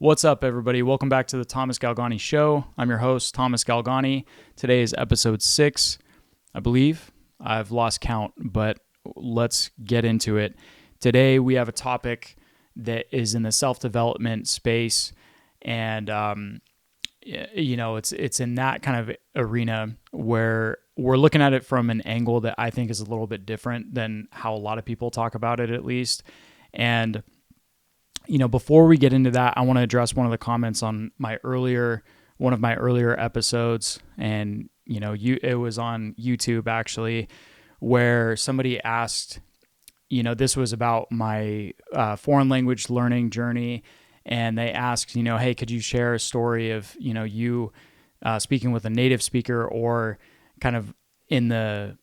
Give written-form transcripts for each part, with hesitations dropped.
What's up, everybody? Welcome back to the Thomas Galgani Show. I'm your host, Thomas Galgani. Today is episode 6, I believe. I've lost count, but let's get into it. Today, we have a topic that is in the self-development space, and it's in that kind of arena where we're looking at it from an angle that I think is a little bit different than how a lot of people talk about it, at least. And before we get into that, I want to address one of the comments on one of my earlier episodes, and it was on YouTube actually, where somebody asked, this was about my foreign language learning journey, and they asked, hey, could you share a story of you speaking with a native speaker or kind of in the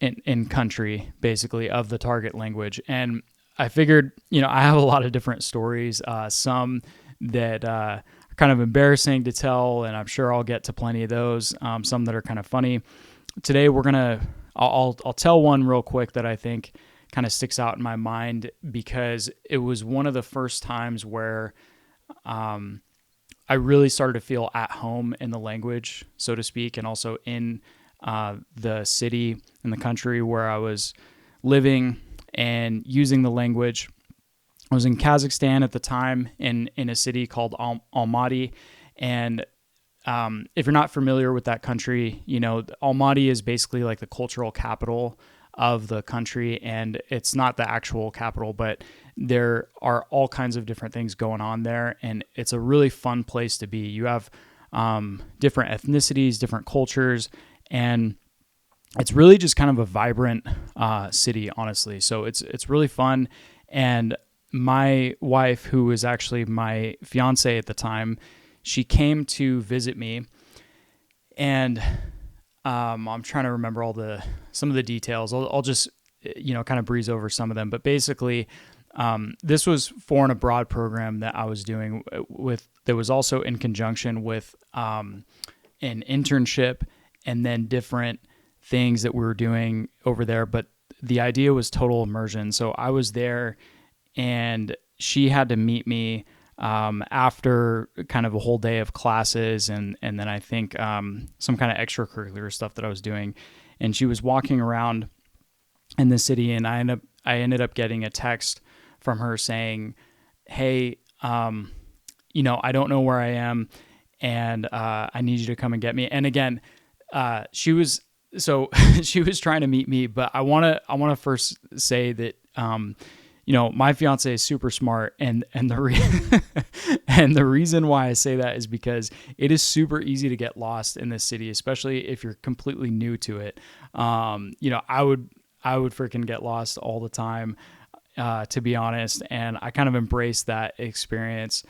in country basically of the target language. And I figured, I have a lot of different stories, some that are kind of embarrassing to tell, and I'm sure I'll get to plenty of those, some that are kind of funny. Today, I'll tell one real quick that I think kind of sticks out in my mind because it was one of the first times where I really started to feel at home in the language, so to speak, and also in the city and the country where I was living and using the language. I was in Kazakhstan at the time in a city called Almaty. And if you're not familiar with that country, Almaty is basically like the cultural capital of the country. And it's not the actual capital, but there are all kinds of different things going on there. And it's a really fun place to be. You have different ethnicities, different cultures, and it's really just kind of a vibrant city, honestly. So it's really fun. And my wife, who was actually my fiance at the time, she came to visit me, and I'm trying to remember some of the details. I'll just kind of breeze over some of them. But basically, this was for an abroad program that I was doing that was also in conjunction with an internship and then different things that we were doing over there, but the idea was total immersion. So I was there, and she had to meet me after kind of a whole day of classes, and then I think some kind of extracurricular stuff that I was doing. And she was walking around in the city, and I ended up getting a text from her saying, "Hey, I don't know where I am, and I need you to come and get me." And again, she was trying to meet me, but I want to first say that, my fiance is super smart, and and the reason why I say that is because it is super easy to get lost in this city, especially if you're completely new to it. I would freaking get lost all the time, to be honest. And I kind of embraced that experience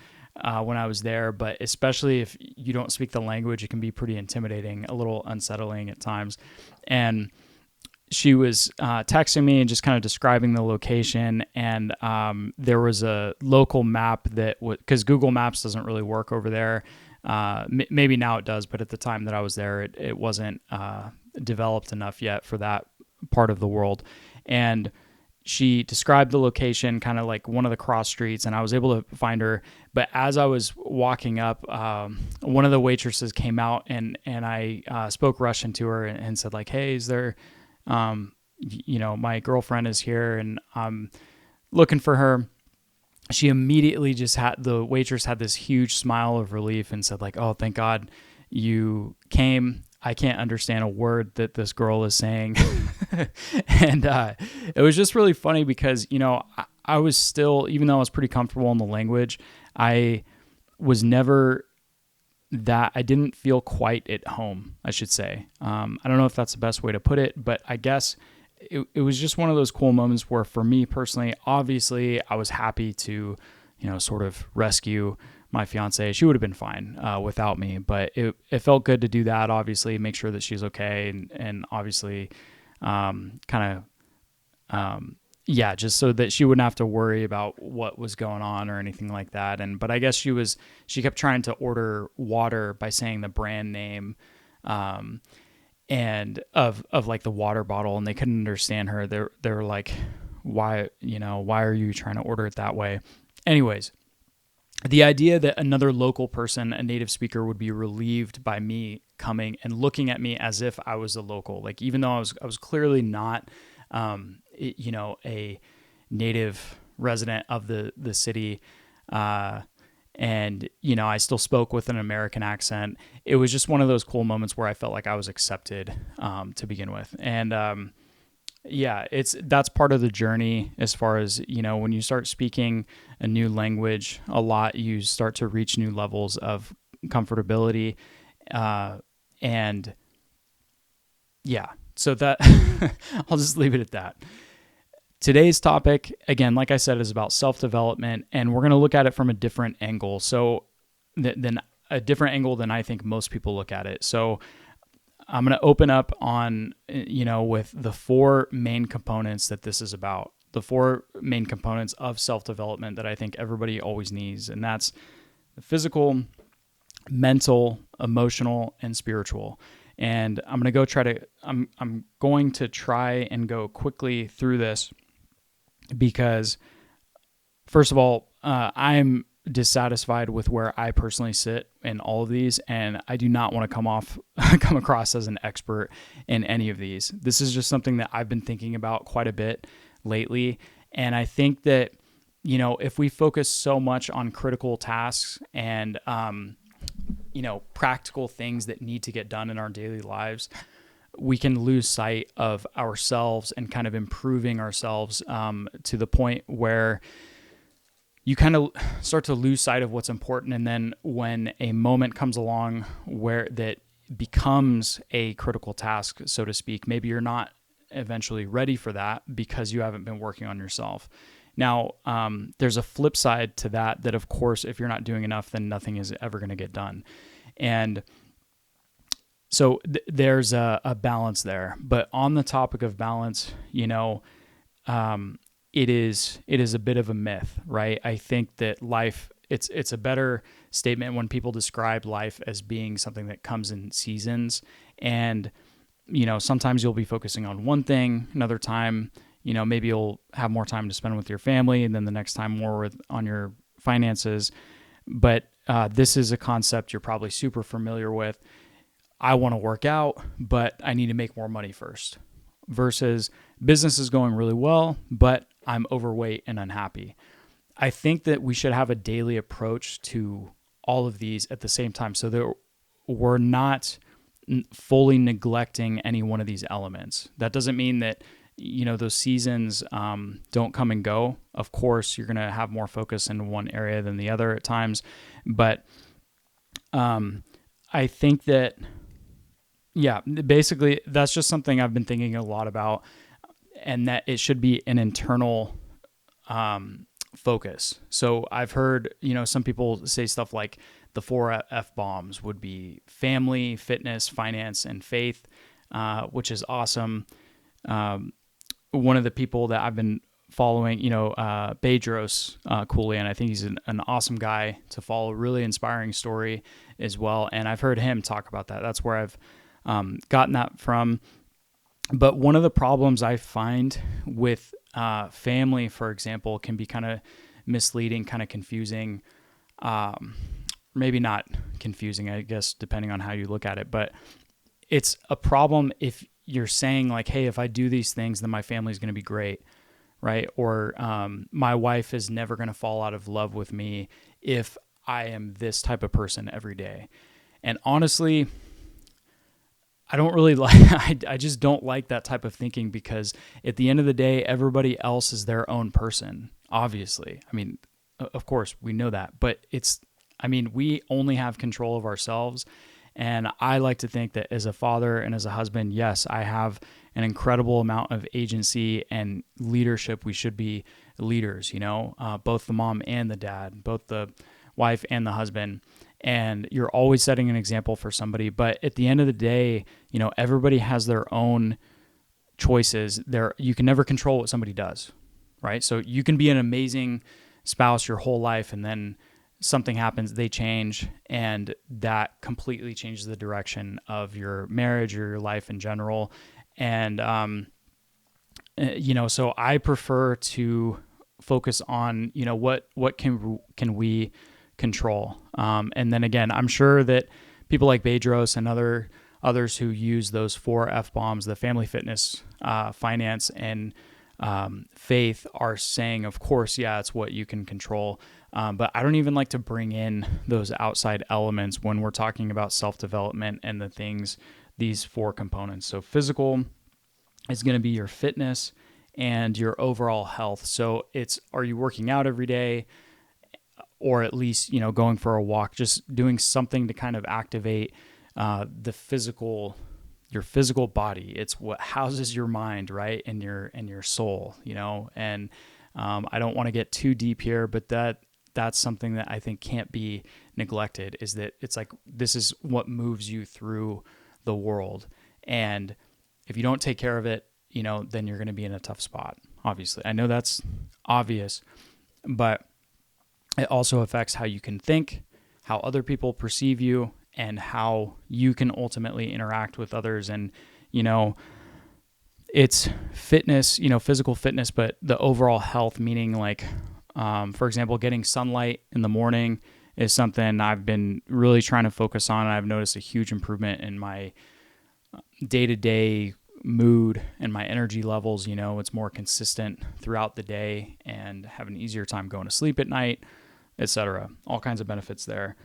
when I was there, but especially if you don't speak the language, it can be pretty intimidating, a little unsettling at times. And she was texting me and just kind of describing the location, and there was a local map because Google Maps doesn't really work over there. Maybe now it does, but at the time that I was there, it wasn't developed enough yet for that part of the world. And she described the location, kind of like one of the cross streets, and I was able to find her. But as I was walking up, one of the waitresses came out, and I spoke Russian to her and said, like, "Hey, is there, my girlfriend is here, and I'm looking for her." She immediately the waitress had this huge smile of relief and said, like, "Oh, thank God you came. I can't understand a word that this girl is saying." And it was just really funny because, I was still, even though I was pretty comfortable in the language, I was never I didn't feel quite at home, I should say. I don't know if that's the best way to put it, but I guess it was just one of those cool moments where, for me personally, obviously I was happy to, sort of rescue my fiance. She would have been fine without me, but it felt good to do that, obviously, make sure that she's okay, and obviously just so that she wouldn't have to worry about what was going on or anything like that. But I guess she kept trying to order water by saying the brand name and of like the water bottle, and they couldn't understand her. They were like, why are you trying to order it that way? Anyways, the idea that another local person, a native speaker, would be relieved by me coming and looking at me as if I was a local, like even though I was clearly not, a native resident of the city, and I still spoke with an American accent. It was just one of those cool moments where I felt like I was accepted to begin with, and yeah, that's part of the journey as far as, when you start speaking a new language a lot, you start to reach new levels of comfortability. And yeah, so that I'll just leave it at that. Today's topic, again, like I said, is about self-development, and we're going to look at it from a different angle. So than a different angle than I think most people look at it. So I'm going to open up on, with the four main components that this is about, the four main components of self-development that I think everybody always needs. And that's the physical, mental, emotional, and spiritual. And I'm going to try and go quickly through this because, first of all, I'm dissatisfied with where I personally sit in all of these, and I do not want to come across as an expert in any of these. This is just something that I've been thinking about quite a bit lately, and I think that if we focus so much on critical tasks and practical things that need to get done in our daily lives, we can lose sight of ourselves and kind of improving ourselves to the point where you kind of start to lose sight of what's important. And then when a moment comes along where that becomes a critical task, so to speak, maybe you're not eventually ready for that because you haven't been working on yourself. Now, there's a flip side to that, of course, if you're not doing enough, then nothing is ever going to get done. And so there's a balance there. But on the topic of balance, it is a bit of a myth, right? I think that life, it's a better statement when people describe life as being something that comes in seasons. And, sometimes you'll be focusing on one thing, another time, maybe you'll have more time to spend with your family, and then the next time more on your finances. But this is a concept you're probably super familiar with. I want to work out, but I need to make more money first. Versus business is going really well, but I'm overweight and unhappy. I think that we should have a daily approach to all of these at the same time so that we're not fully neglecting any one of these elements. That doesn't mean that, those seasons don't come and go. Of course, you're going to have more focus in one area than the other at times. But I think that, basically that's just something I've been thinking a lot about, and that it should be an internal focus. So I've heard, some people say stuff like the 4 F bombs would be family, fitness, finance, and faith, which is awesome. One of the people that I've been following, Bedros Keuilian, I think he's an awesome guy to follow, really inspiring story as well. And I've heard him talk about that. That's where I've gotten that from. But one of the problems I find with family, for example, can be kind of misleading, kind of confusing. Maybe not confusing, I guess, depending on how you look at it. But it's a problem if you're saying like, hey, if I do these things, then my family's going to be great, right? Or my wife is never going to fall out of love with me if I am this type of person every day. And honestly, I don't really I just don't like that type of thinking, because at the end of the day, everybody else is their own person, obviously. I mean, of course, we know that, but we only have control of ourselves. And I like to think that as a father and as a husband, yes, I have an incredible amount of agency and leadership. We should be leaders, both the mom and the dad, both the wife and the husband. And you're always setting an example for somebody. But at the end of the day, everybody has their own choices. You can never control what somebody does, right? So you can be an amazing spouse your whole life, and then something happens, they change, and that completely changes the direction of your marriage or your life in general. And, so I prefer to focus on, what can we control. And then again, I'm sure that people like Bedros and others who use those 4 F-bombs, the family, fitness, finance, and faith, are saying, of course, yeah, it's what you can control. But I don't even like to bring in those outside elements when we're talking about self-development and these 4 components. So physical is going to be your fitness and your overall health. So are you working out every day, or at least, going for a walk, just doing something to kind of activate your physical body. It's what houses your mind, right? And your soul, and I don't want to get too deep here, but that's something that I think can't be neglected, is that it's like, this is what moves you through the world. And if you don't take care of it, then you're going to be in a tough spot. Obviously, I know that's obvious, but it also affects how you can think, how other people perceive you, and how you can ultimately interact with others. And, it's fitness, physical fitness, but the overall health, meaning like, for example, getting sunlight in the morning is something I've been really trying to focus on. And I've noticed a huge improvement in my day-to-day mood and my energy levels. It's more consistent throughout the day, and have an easier time going to sleep at night, etc. All kinds of benefits there.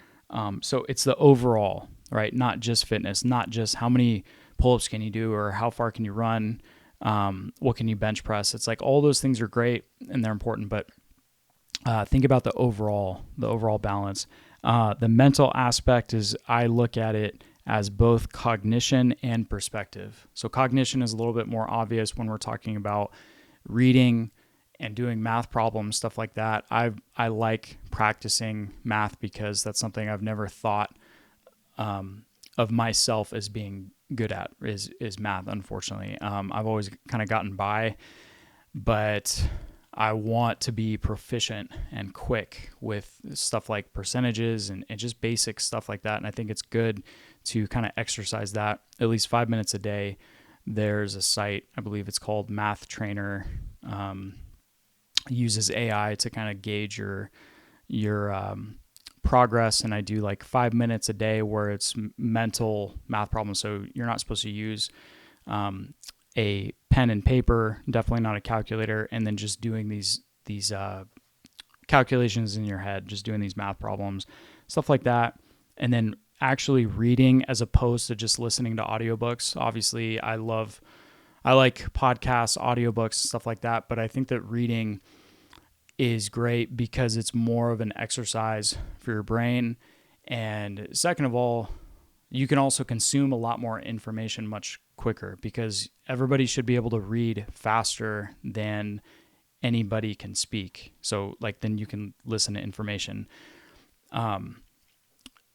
So it's the overall, right? Not just fitness, not just how many pull-ups can you do, or how far can you run, what can you bench press. It's like, all those things are great and they're important, but think about the overall balance. The mental aspect is, I look at it as both cognition and perspective. So cognition is a little bit more obvious when we're talking about reading and doing math problems, stuff like that. I like practicing math because that's something I've never thought of myself as being good at, is math, unfortunately. I've always kind of gotten by, but I want to be proficient and quick with stuff like percentages and just basic stuff like that. And I think it's good to kind of exercise that at least 5 minutes a day. There's a site, I believe it's called Math Trainer, uses AI to kind of gauge your progress. And I do like 5 minutes a day where it's mental math problems. So you're not supposed to use a pen and paper, definitely not a calculator, and then just doing these calculations in your head, just doing these math problems, stuff like that. And then actually reading as opposed to just listening to audiobooks. Obviously, I like podcasts, audiobooks, stuff like that, but I think that reading is great because it's more of an exercise for your brain. And second of all, you can also consume a lot more information much quicker, because everybody should be able to read faster than anybody can speak. So like, then you can listen to information.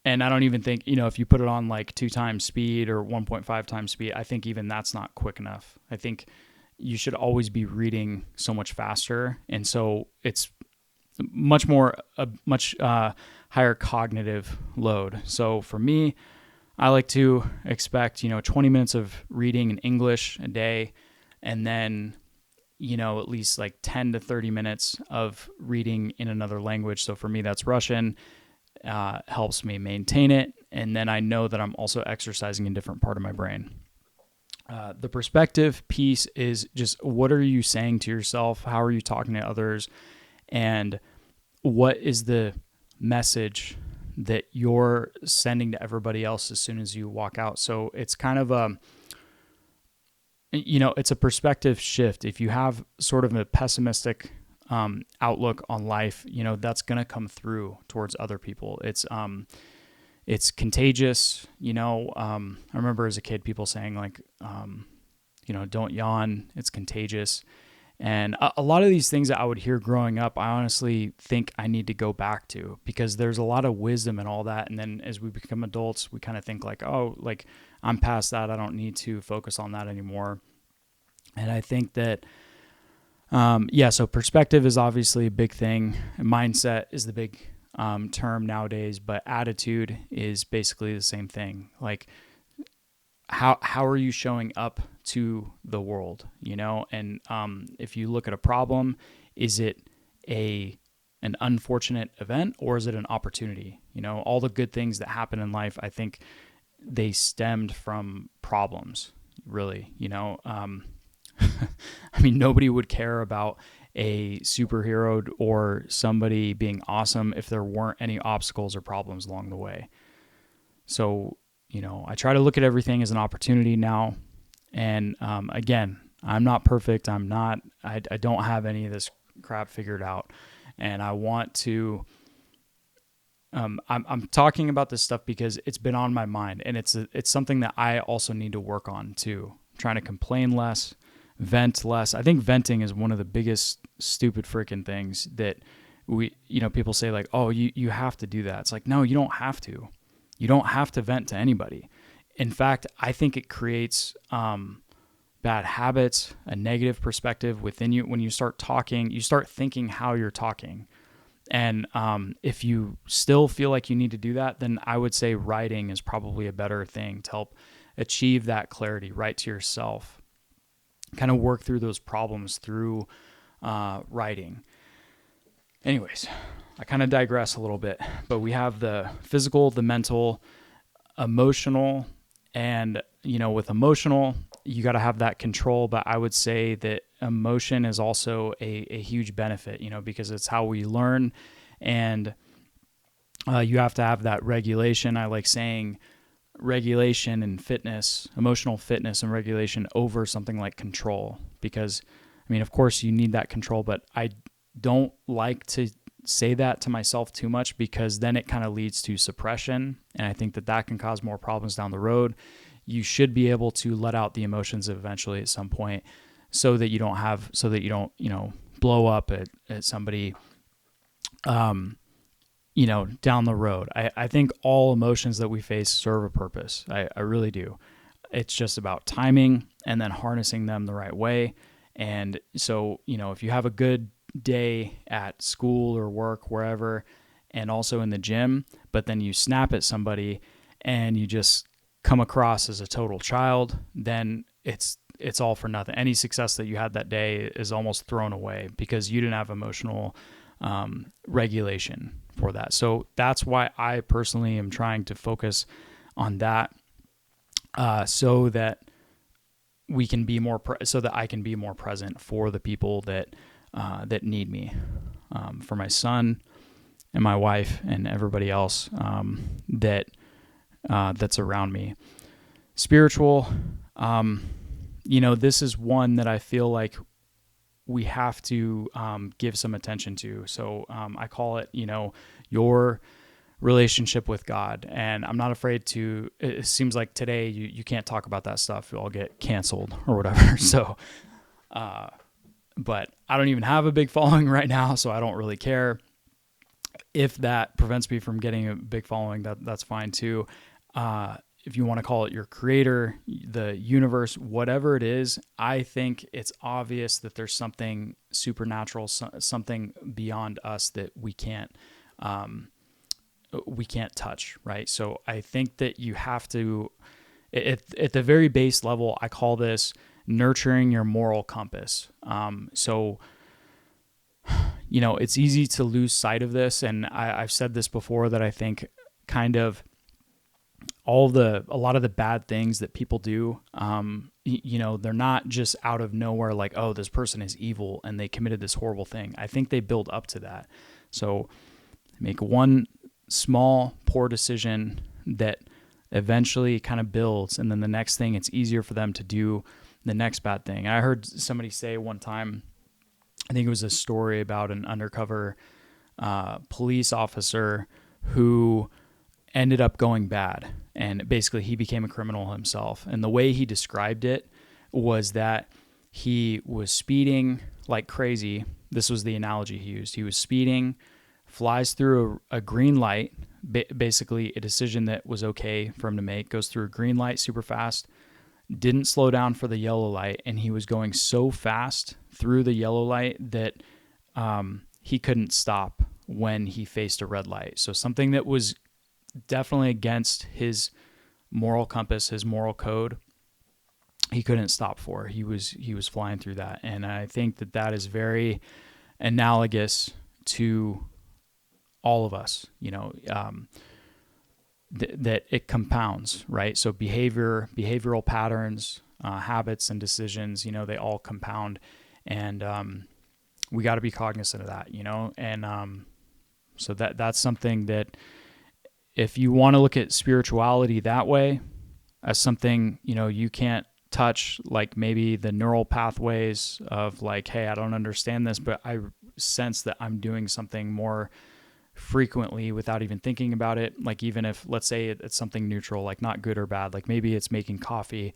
And I don't even think, if you put it on like 2 times speed or 1.5 times speed, I think even that's not quick enough. I think you should always be reading so much faster. And so it's a much higher cognitive load. So for me, I like to expect, 20 minutes of reading in English a day, and then, at least like 10 to 30 minutes of reading in another language. So for me, that's Russian. Helps me maintain it. And then I know that I'm also exercising a different part of my brain. The perspective piece is just, what are you saying to yourself? How are you talking to others? And what is the message that you're sending to everybody else as soon as you walk out? So it's kind of it's a perspective shift. If you have sort of a pessimistic outlook on life, that's going to come through towards other people. It's contagious. I remember as a kid, people saying like, don't yawn, it's contagious. And a lot of these things that I would hear growing up, I honestly think I need to go back to, because there's a lot of wisdom and all that. And then as we become adults, we kind of think like, oh, like I'm past that. I don't need to focus on that anymore. And I think that, so perspective is obviously a big thing. Mindset is the big term nowadays, but attitude is basically the same thing. Like, how are you showing up to the world, And if you look at a problem, is it a an unfortunate event or is it an opportunity? All the good things that happen in life, I think they stemmed from problems, really. I mean, nobody would care about a superhero or somebody being awesome if there weren't any obstacles or problems along the way. So, I try to look at everything as an opportunity now. And again, I'm not perfect. I don't have any of this crap figured out. And I want to, I'm talking about this stuff because it's been on my mind, and it's something that I also need to work on too. I'm trying to complain less, vent less. I think venting is one of the biggest stupid freaking things that people say, like, oh, you have to do that. It's like, no, you don't have to. You don't have to vent to anybody. In fact, I think it creates bad habits, a negative perspective within you. When you start talking, you start thinking how you're talking. And if you still feel like you need to do that, then I would say writing is probably a better thing to help achieve that clarity. Write to yourself. Kind of work through those problems through writing. Anyways, I kind of digress a little bit, but we have the physical, the mental, emotional, and with emotional, you got to have that control. But I would say that emotion is also a huge benefit, because it's how we learn, and you have to have that regulation. I like saying regulation and fitness, emotional fitness and regulation over something like control, because of course you need that control, but I don't like to say that to myself too much, because then it kind of leads to suppression, and I think that can cause more problems down the road. You should be able to let out the emotions eventually at some point, so that you don't blow up at somebody down the road. I think all emotions that we face serve a purpose. I really do. It's just about timing and then harnessing them the right way. And so, if you have a good day at school or work, wherever, and also in the gym, but then you snap at somebody and you just come across as a total child, then it's all for nothing. Any success that you had that day is almost thrown away because you didn't have emotional regulation for that. So that's why I personally am trying to focus on that, so that we can be more, so that I can be more present for the people that need me, for my son and my wife and everybody else that's around me. Spiritual, this is one that I feel like we have to give some attention to. So I call it, your relationship with God. And I'm not afraid to, it seems like today you can't talk about that stuff. You'll all get canceled or whatever. So, but I don't even have a big following right now, so I don't really care. If that prevents me from getting a big following, that's fine too. If you want to call it your creator, the universe, whatever it is, I think it's obvious that there's something supernatural, something beyond us that we can't touch, right? So I think that you have to, at the very base level, I call this nurturing your moral compass. So it's easy to lose sight of this, and I've said this before, that I think kind of a lot of the bad things that people do, they're not just out of nowhere, like, oh, this person is evil and they committed this horrible thing. I think they build up to that. So make one small poor decision that eventually kind of builds, and then the next thing, it's easier for them to do the next bad thing. I heard somebody say one time, I think it was a story about an undercover police officer who ended up going bad, and basically he became a criminal himself. And the way he described it was that he was speeding like crazy. This was the analogy he used. He was speeding, flies through a green light, basically a decision that was okay for him to make, goes through a green light super fast, didn't slow down for the yellow light, and he was going so fast through the yellow light that he couldn't stop when he faced a red light. So something that was definitely against his moral compass, his moral code, he couldn't stop for. He was flying through that. And I think that is very analogous to all of us, that it compounds, right? So behavioral patterns, habits, and decisions, they all compound, and we got to be cognizant of that, and so that's something that if you want to look at spirituality that way, as something, you can't touch, like maybe the neural pathways of like, hey, I don't understand this, but I sense that I'm doing something more frequently without even thinking about it. Like even if, let's say it's something neutral, like not good or bad, like maybe it's making coffee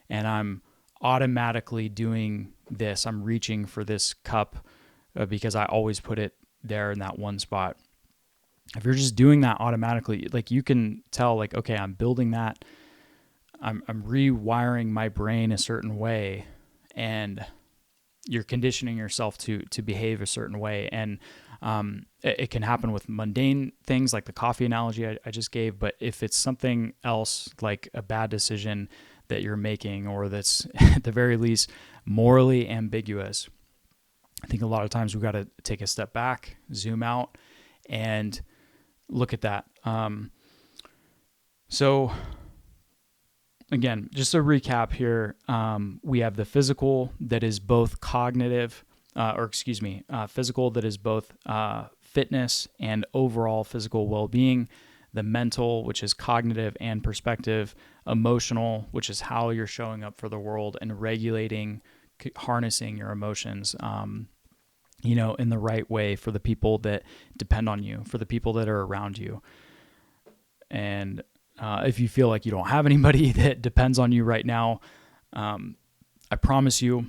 and I'm automatically doing this. I'm reaching for this cup because I always put it there in that one spot. If you're just doing that automatically, like you can tell like, okay, I'm building that. I'm rewiring my brain a certain way, and you're conditioning yourself to behave a certain way. And it can happen with mundane things like the coffee analogy I just gave. But if it's something else, like a bad decision that you're making, or that's at the very least morally ambiguous, I think a lot of times we've got to take a step back, zoom out, and look at that. So again, just a recap here, we have the physical that is both cognitive, physical that is both fitness and overall physical well-being, the mental, which is cognitive and perspective, emotional, which is how you're showing up for the world and regulating, harnessing your emotions, in the right way for the people that depend on you, for the people that are around you. And if you feel like you don't have anybody that depends on you right now, I promise you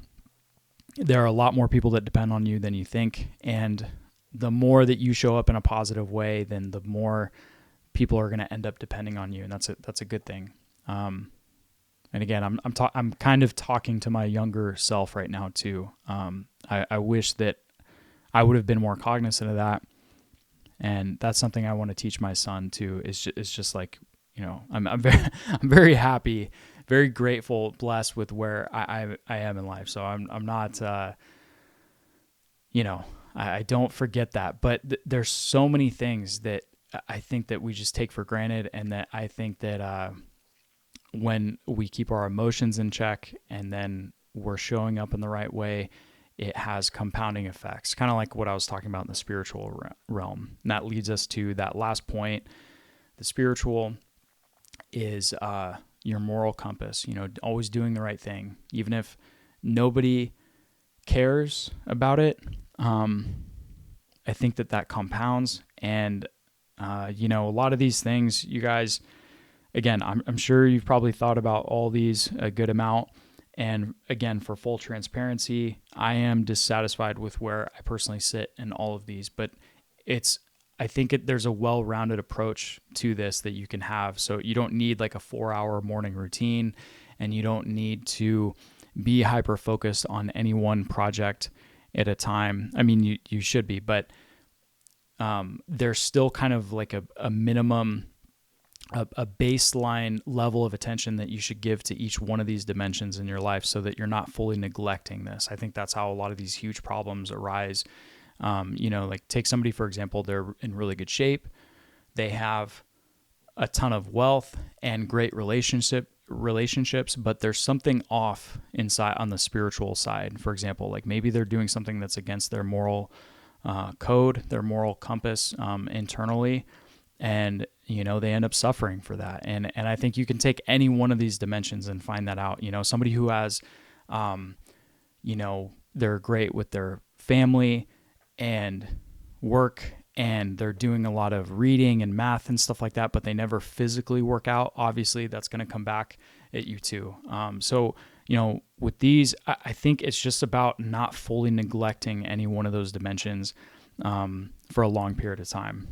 there are a lot more people that depend on you than you think. And the more that you show up in a positive way, then the more people are going to end up depending on you. And that's a good thing. And again, I'm kind of talking to my younger self right now too. I wish that I would have been more cognizant of that. And that's something I want to teach my son too, is just like, I'm very happy, very grateful, blessed with where I am in life. So I'm not, I don't forget that, but there's so many things that I think that we just take for granted. And that I think that, when we keep our emotions in check and then we're showing up in the right way, it has compounding effects, kind of like what I was talking about in the spiritual realm. And that leads us to that last point. The spiritual is your moral compass, always doing the right thing, even if nobody cares about it. I think that compounds. And, a lot of these things, you guys, again, I'm sure you've probably thought about all these a good amount. And again, for full transparency, I am dissatisfied with where I personally sit in all of these, but I think there's a well-rounded approach to this that you can have. So you don't need like a 4-hour morning routine, and you don't need to be hyper-focused on any one project at a time. I mean, you should be, but there's still kind of like a minimum, a baseline level of attention that you should give to each one of these dimensions in your life, so that you're not fully neglecting this. I think that's how a lot of these huge problems arise. Like take somebody, for example, they're in really good shape. They have a ton of wealth and great relationships, but there's something off inside on the spiritual side. For example, like maybe they're doing something that's against their moral code, their moral compass internally. And, they end up suffering for that. And I think you can take any one of these dimensions and find that out. Somebody who has, they're great with their family and work, and they're doing a lot of reading and math and stuff like that, but they never physically work out. Obviously, that's going to come back at you too. So, with these, I think it's just about not fully neglecting any one of those dimensions for a long period of time.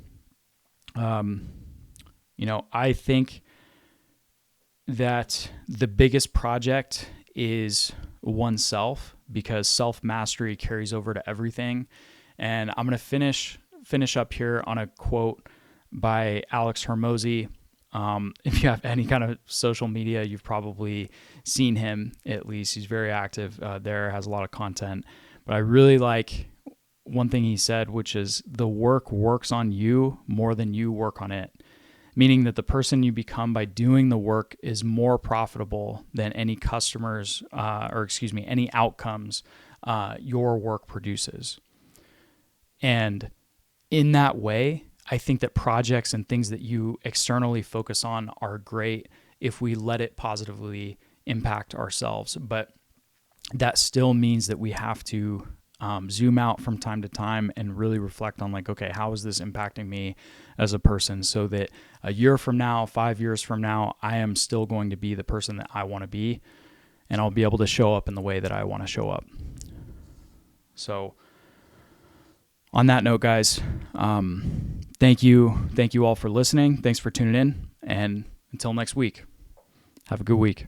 I think that the biggest project is oneself, because self-mastery carries over to everything. And I'm going to finish up here on a quote by Alex Hormozy. If you have any kind of social media, you've probably seen him, at least. He's very active there, has a lot of content. But I really like one thing he said, which is the work works on you more than you work on it. Meaning that the person you become by doing the work is more profitable than any customers, any outcomes your work produces. And in that way, I think that projects and things that you externally focus on are great if we let it positively impact ourselves. But that still means that we have to zoom out from time to time and really reflect on like, okay, how is this impacting me as a person, so that a year from now, 5 years from now, I am still going to be the person that I want to be, and I'll be able to show up in the way that I want to show up. So on that note, guys, thank you all for listening. Thanks for tuning in, and until next week, have a good week.